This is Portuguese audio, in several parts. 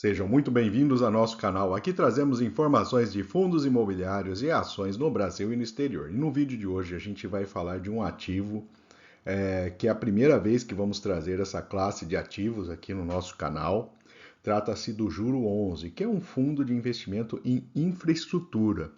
Sejam muito bem-vindos ao nosso canal. Aqui trazemos informações de fundos imobiliários e ações no Brasil e no exterior. E no vídeo de hoje a gente vai falar de um ativo que é a primeira vez que vamos trazer essa classe de ativos aqui no nosso canal. Trata-se do Juro 11, que é um fundo de investimento em infraestrutura.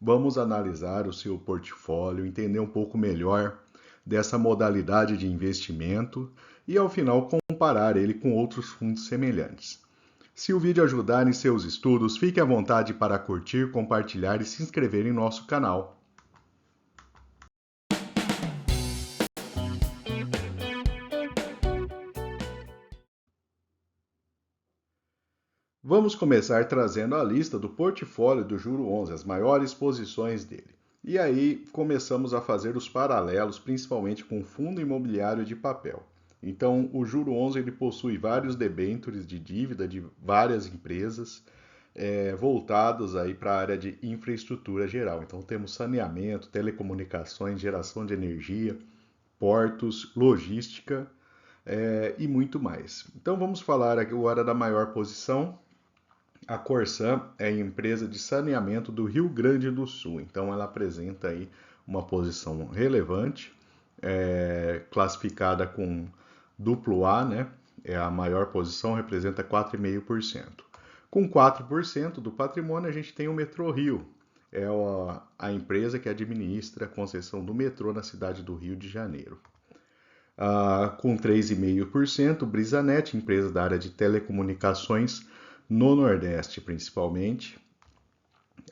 Vamos analisar o seu portfólio, entender um pouco melhor dessa modalidade de investimento e, ao final, comparar ele com outros fundos semelhantes. Se o vídeo ajudar em seus estudos, fique à vontade para curtir, compartilhar e se inscrever em nosso canal. Vamos começar trazendo a lista do portfólio do Juro 11, as maiores posições dele. E aí começamos a fazer os paralelos, principalmente com o fundo imobiliário de papel. Então, o Juro 11 ele possui vários debêntures de dívida de várias empresas voltados aí para a área de infraestrutura geral. Então, temos saneamento, telecomunicações, geração de energia, portos, logística e muito mais. Então, vamos falar agora da maior posição. A Corsan é a empresa de saneamento do Rio Grande do Sul, então ela apresenta aí uma posição relevante, classificada com duplo A, né? É a maior posição, representa 4,5%. Com 4% do patrimônio, a gente tem o Metrorio, é a empresa que administra a concessão do metrô na cidade do Rio de Janeiro. Com 3,5%, Brisanet, empresa da área de telecomunicações no Nordeste principalmente.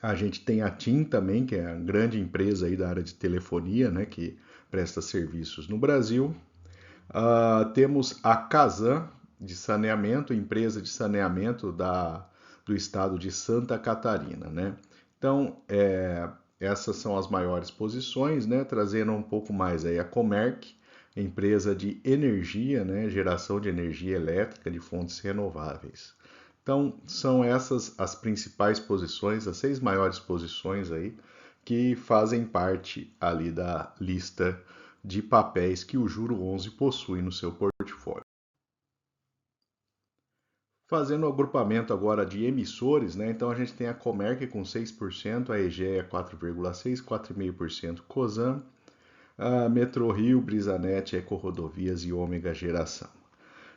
A gente tem a TIM também, que é a grande empresa aí da área de telefonia, né, que presta serviços no Brasil. Temos a Casan de saneamento, empresa de saneamento do estado de Santa Catarina, né? Então, essas são as maiores posições, né? Trazendo um pouco mais aí a Comerc, empresa de energia, né? Geração de energia elétrica de fontes renováveis. Então, são essas as principais posições, as 6 maiores posições aí, que fazem parte ali da lista de papéis que o Juro 11 possui no seu portfólio. Fazendo o agrupamento agora de emissores, né? Então a gente tem a Comerc com 6%, a Egea 4,6%, 4,5% Cosan, a Metrorio, Brisanet, Ecorodovias e Ômega Geração.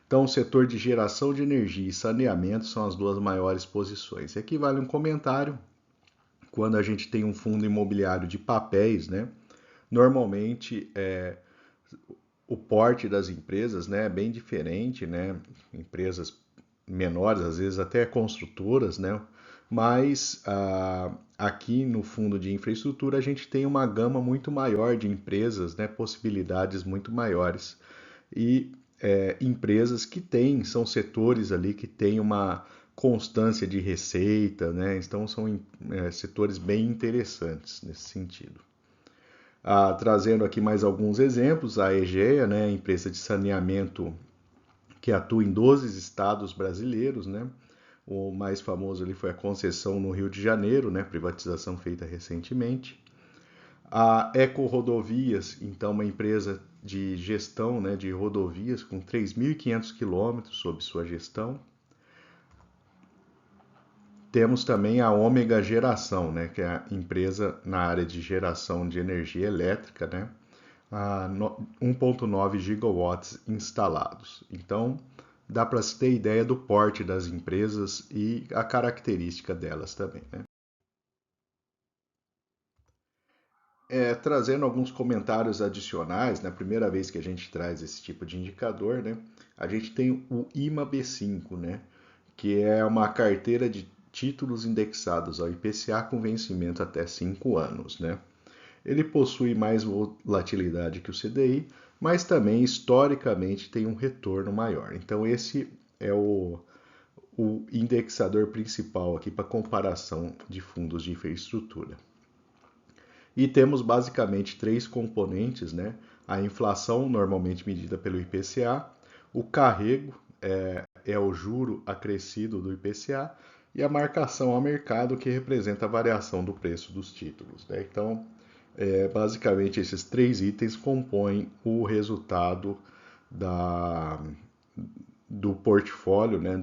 Então, o setor de geração de energia e saneamento são as duas maiores posições. E aqui vale um comentário: quando a gente tem um fundo imobiliário de papéis, né, normalmente o porte das empresas, né, é bem diferente, né, empresas menores, às vezes até construtoras, né, mas aqui no fundo de infraestrutura a gente tem uma gama muito maior de empresas, né, possibilidades muito maiores. E empresas que têm, são setores ali que têm uma constância de receita, né? Então são setores bem interessantes nesse sentido. Trazendo aqui mais alguns exemplos, a Egea, né, empresa de saneamento que atua em 12 estados brasileiros, né? O mais famoso ali foi a concessão no Rio de Janeiro, né? Privatização feita recentemente. A Ecorodovias, então, uma empresa de gestão, né, de rodovias com 3.500 quilômetros sob sua gestão. Temos também a Ômega Geração, né, que é a empresa na área de geração de energia elétrica, né, 1,9 gigawatts instalados. Então, dá para se ter ideia do porte das empresas e a característica delas também, né? Trazendo alguns comentários adicionais, na primeira vez que a gente traz esse tipo de indicador, né, a gente tem o IMA-B5, né, que é uma carteira de títulos indexados ao IPCA com vencimento até 5 anos. Né. Ele possui mais volatilidade que o CDI, mas também historicamente tem um retorno maior. Então esse é o indexador principal aqui para comparação de fundos de infraestrutura. E temos basicamente 3 componentes, né? A inflação, normalmente medida pelo IPCA, o carrego, é o juro acrescido do IPCA, e a marcação ao mercado, que representa a variação do preço dos títulos. Né? Então, basicamente, esses 3 itens compõem o resultado da, do portfólio, né,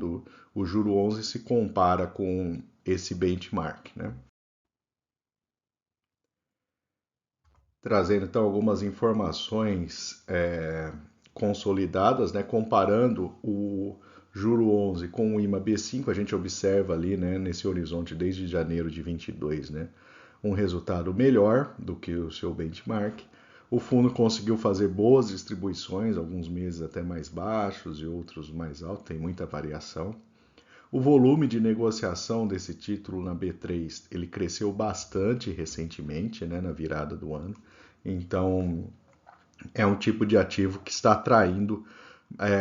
o juro 11 se compara com esse benchmark, né? Trazendo então algumas informações consolidadas, né, comparando o juro 11 com o IMA B5, a gente observa ali, né, nesse horizonte desde janeiro de 22, né, um resultado melhor do que o seu benchmark. O fundo conseguiu fazer boas distribuições, alguns meses até mais baixos e outros mais altos, tem muita variação. O volume de negociação desse título na B3 ele cresceu bastante recentemente, né, na virada do ano. Então, é um tipo de ativo que está atraindo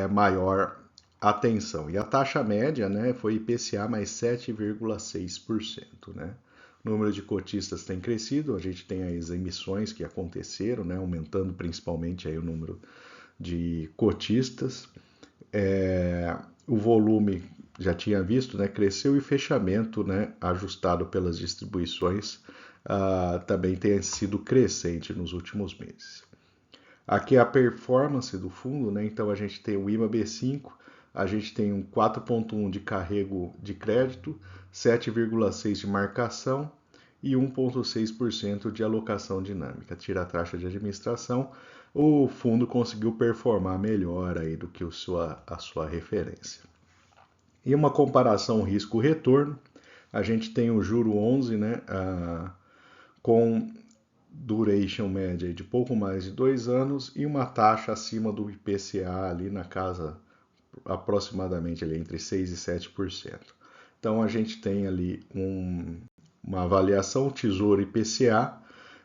maior atenção. E a taxa média, né, foi IPCA mais 7,6%, né? O número de cotistas tem crescido, a gente tem as emissões que aconteceram, né, aumentando principalmente aí o número de cotistas. O volume, já tinha visto, né, cresceu e fechamento, né, ajustado pelas distribuições, também tem sido crescente nos últimos meses. Aqui é a performance do fundo, né? Então a gente tem o IMA B5, a gente tem um 4,1 de carrego de crédito, 7,6 de marcação e 1,6% de alocação dinâmica. Tira a taxa de administração, o fundo conseguiu performar melhor aí do que a sua referência. E uma comparação risco-retorno, a gente tem o juro 11, né, com duration média de pouco mais de 2 anos e uma taxa acima do IPCA ali na casa aproximadamente ali entre 6 e 7%. Então a gente tem ali uma avaliação Tesouro IPCA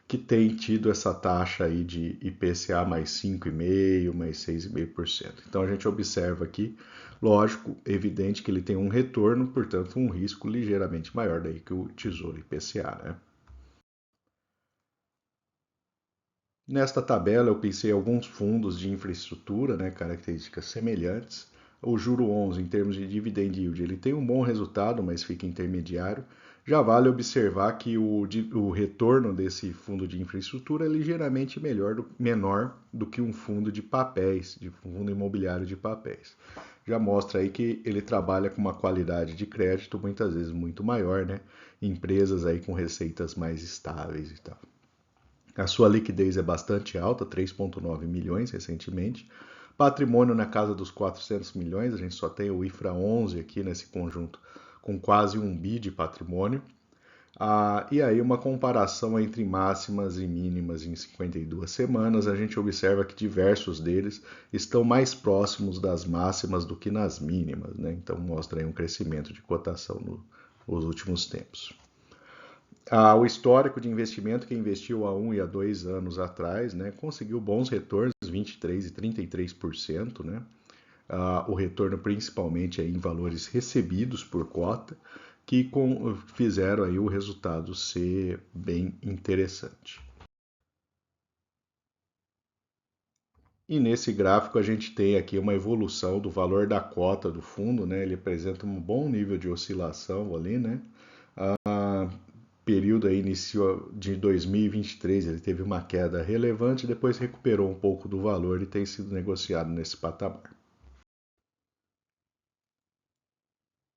que tem tido essa taxa aí de IPCA mais 5,5%, mais 6,5%. Então a gente observa aqui, lógico, evidente que ele tem um retorno, portanto um risco ligeiramente maior daí que o Tesouro IPCA, né? Nesta tabela eu pensei em alguns fundos de infraestrutura, né, características semelhantes. O juro 11, em termos de dividend yield, ele tem um bom resultado, mas fica intermediário. Já vale observar que o retorno desse fundo de infraestrutura é ligeiramente menor do que um fundo de papéis, de fundo imobiliário de papéis. Já mostra aí que ele trabalha com uma qualidade de crédito muitas vezes muito maior, né? Empresas aí com receitas mais estáveis e tal. A sua liquidez é bastante alta, 3,9 milhões recentemente. Patrimônio na casa dos 400 milhões, a gente só tem o IFRA 11 aqui nesse conjunto, com quase 1 bi de patrimônio. E aí uma comparação entre máximas e mínimas em 52 semanas, a gente observa que diversos deles estão mais próximos das máximas do que nas mínimas, né? Então mostra aí um crescimento de cotação nos últimos tempos. O histórico de investimento que investiu há 1 e há 2 anos atrás, né, conseguiu bons retornos, 23% e 33%, né? O retorno principalmente aí em valores recebidos por cota, que fizeram aí o resultado ser bem interessante. E nesse gráfico a gente tem aqui uma evolução do valor da cota do fundo, né? Ele apresenta um bom nível de oscilação ali, né? Período aí iniciou de 2023, ele teve uma queda relevante, depois recuperou um pouco do valor e tem sido negociado nesse patamar.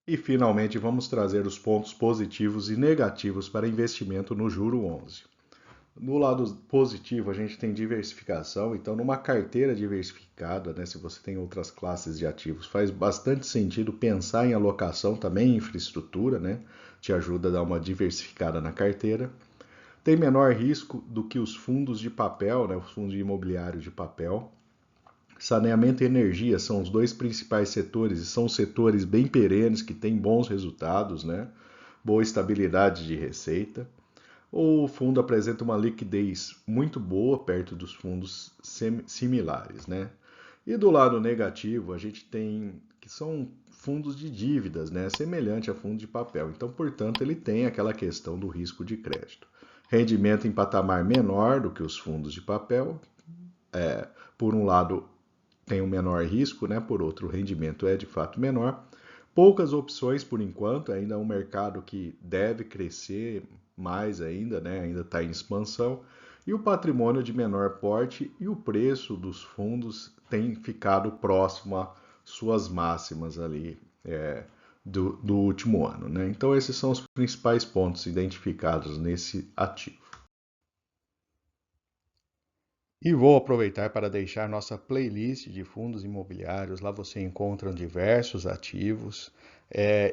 E finalmente vamos trazer os pontos positivos e negativos para investimento no juro 11. No lado positivo, a gente tem diversificação, então numa carteira diversificada, né, se você tem outras classes de ativos, faz bastante sentido pensar em alocação também em infraestrutura, né, te ajuda a dar uma diversificada na carteira. Tem menor risco do que os fundos de papel, né, os fundos imobiliários de papel. Saneamento e energia são os dois principais setores e são setores bem perenes que têm bons resultados, né, boa estabilidade de receita. O fundo apresenta uma liquidez muito boa perto dos fundos similares, né? E do lado negativo, a gente tem que são fundos de dívidas, né? Semelhante a fundo de papel. Então, portanto, ele tem aquela questão do risco de crédito. Rendimento em patamar menor do que os fundos de papel. Por um lado, tem um menor risco, né? Por outro, o rendimento é de fato menor. Poucas opções por enquanto, ainda é um mercado que deve crescer mais ainda, né? Ainda está em expansão. E o patrimônio de menor porte e o preço dos fundos tem ficado próximo suas máximas ali do último ano, né? Então esses são os principais pontos identificados nesse ativo. E vou aproveitar para deixar nossa playlist de fundos imobiliários. Lá você encontra diversos ativos.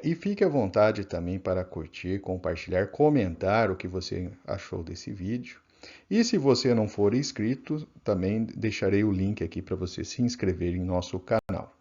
E fique à vontade também para curtir, compartilhar, comentar o que você achou desse vídeo. E se você não for inscrito, também deixarei o link aqui para você se inscrever em nosso canal.